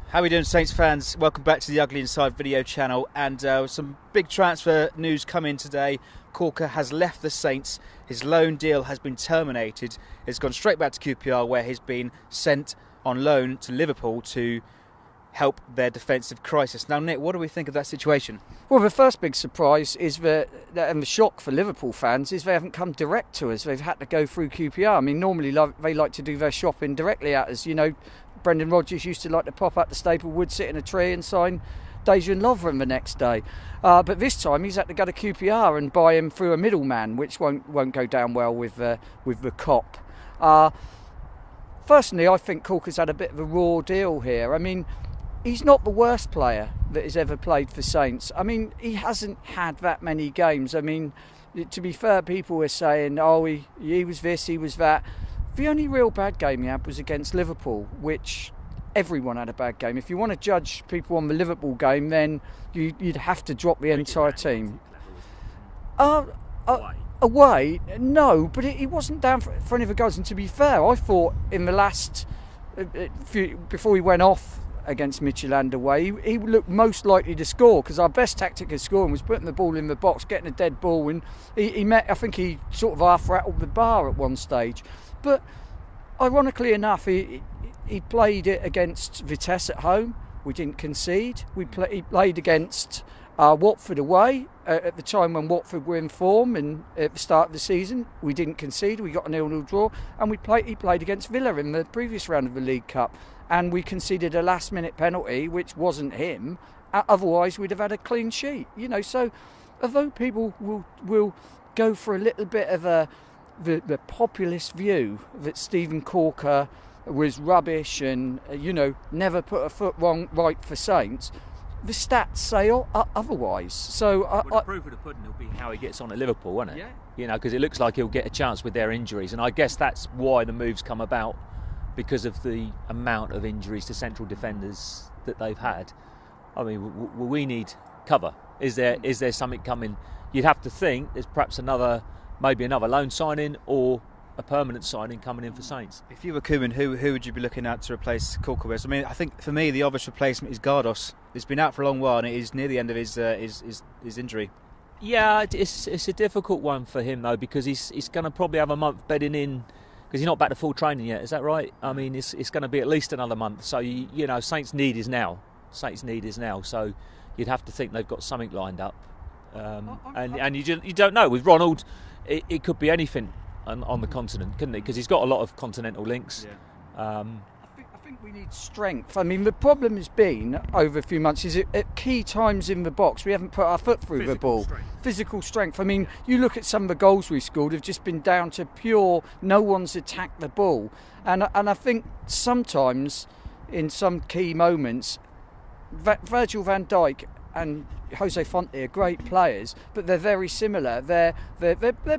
How are we doing, Saints fans? Welcome back to the Ugly Inside video channel, and some big transfer news coming today. Caulker has left the Saints. His loan deal has been terminated. He's gone straight back to QPR, where he's been sent on loan to Liverpool to help their defensive crisis. Now, Nick, what do we think of that situation? Well, the first big surprise is and the shock for Liverpool fans is they haven't come direct to us. They've had to go through QPR. I mean, normally they like to do their shopping directly at us. You know, Brendan Rodgers used to like to pop up to Staplewood, sit in a tree and sign Dejan Lovren the next day. But this time he's had to go to QPR and buy him through a middleman, which won't go down well with the cop. Personally, I think Caulker's had a bit of a raw deal here. I mean, he's not the worst player that has ever played for Saints. I mean, he hasn't had that many games. I mean, to be fair, people were saying, oh, he was this, he was that. The only real bad game he had was against Liverpool, which everyone had a bad game. If you want to judge people on the Liverpool game, then you'd have to drop the entire team. Away, no, but he wasn't down for any of the goals. And to be fair, I thought in the last before he went off against Midtjylland away, he looked most likely to score, because our best tactic of scoring was putting the ball in the box, getting a dead ball, and I think he sort of half rattled the bar at one stage. But ironically enough, he played it against Vitesse at home. We didn't concede. He played against Watford away at the time when Watford were in form, and at the start of the season we didn't concede. We got a 0-0 draw, and he played against Villa in the previous round of the League Cup, and we conceded a last-minute penalty, which wasn't him. Otherwise, we'd have had a clean sheet. You know, so although people will go for a little bit of the populist view that Stephen Caulker was rubbish and never put a foot right for Saints, the stats say otherwise. So the proof of the pudding will be how he gets on at Liverpool, won't it? Yeah. You know, because it looks like he'll get a chance with their injuries, and I guess that's why the moves come about, because of the amount of injuries to central defenders that they've had. I mean, we need cover. Is there something coming? You'd have to think there's perhaps maybe another loan signing or a permanent signing coming in for Saints. If you were Koeman, who would you be looking at to replace Caulker with? I mean, I think for me the obvious replacement is Gardos. He's been out for a long while, and it is near the end of his injury. Yeah, it's a difficult one for him though, because he's going to probably have a month bedding in, because he's not back to full training yet. Is that right? I mean, it's going to be at least another month. So you know, Saints' need is now. So you'd have to think they've got something lined up, and you don't know with Ronald. It could be anything on the continent, couldn't it? Because he's got a lot of continental links. Yeah. I think we need strength. I mean, the problem has been over a few months is at key times in the box we haven't put our foot through the ball. Physical strength. I mean, you look at some of the goals we scored have just been down to pure no one's attacked the ball, and I think sometimes in some key moments, Virgil van Dijk and Jose Fonte are great players, but they're very similar. They're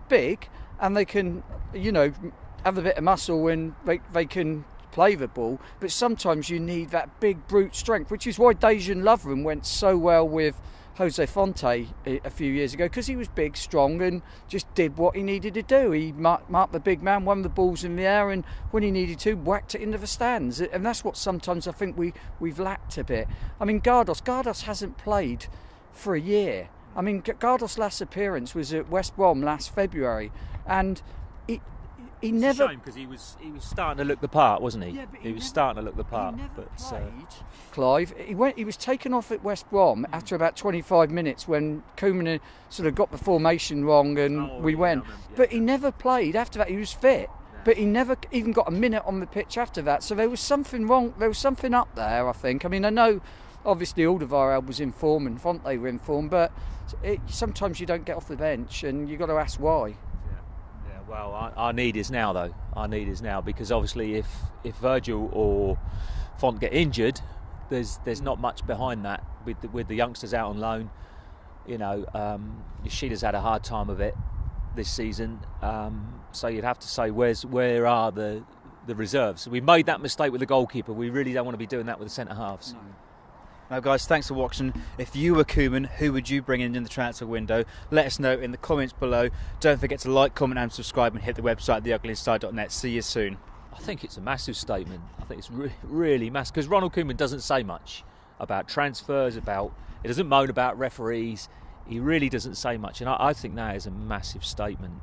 big, and they can, have a bit of muscle, and they can play the ball. But sometimes you need that big brute strength, which is why Dejan Lovren went so well with Jose Fonte a few years ago, because he was big, strong, and just did what he needed to do. He marked the big man, won the balls in the air, and when he needed to, whacked it into the stands. And that's what sometimes I think we've lacked a bit. I mean, Gardos hasn't played for a year. I mean, Gardos' last appearance was at West Brom last February, and he never. It's a shame, because he was starting to look the part, wasn't he? Yeah, but he was starting to look the part. He never but played. Clive, he was taken off at West Brom after about 25 minutes when Koeman sort of got the formation wrong, and we went. But he never played after that. He was fit, but he never even got a minute on the pitch after that. So there was something wrong. There was something up there, I think. I mean, I know obviously Alderweireld was in form and Fonte were in form, but sometimes you don't get off the bench, and you've got to ask why. Well, our need is now, though. Our need is now, because obviously if Virgil or Font get injured, there's not much behind that with the youngsters out on loan. Yoshida's had a hard time of it this season, so you'd have to say where are the reserves? We made that mistake with the goalkeeper. We really don't want to be doing that with the centre halves. No. Now, guys, thanks for watching. If you were Koeman, who would you bring in the transfer window? Let us know in the comments below. Don't forget to like, comment and subscribe, and hit the website theuglynside.net. See you soon. I think it's a massive statement. I think it's really massive, because Ronald Koeman doesn't say much about transfers, he doesn't moan about referees. He really doesn't say much, and I think that is a massive statement.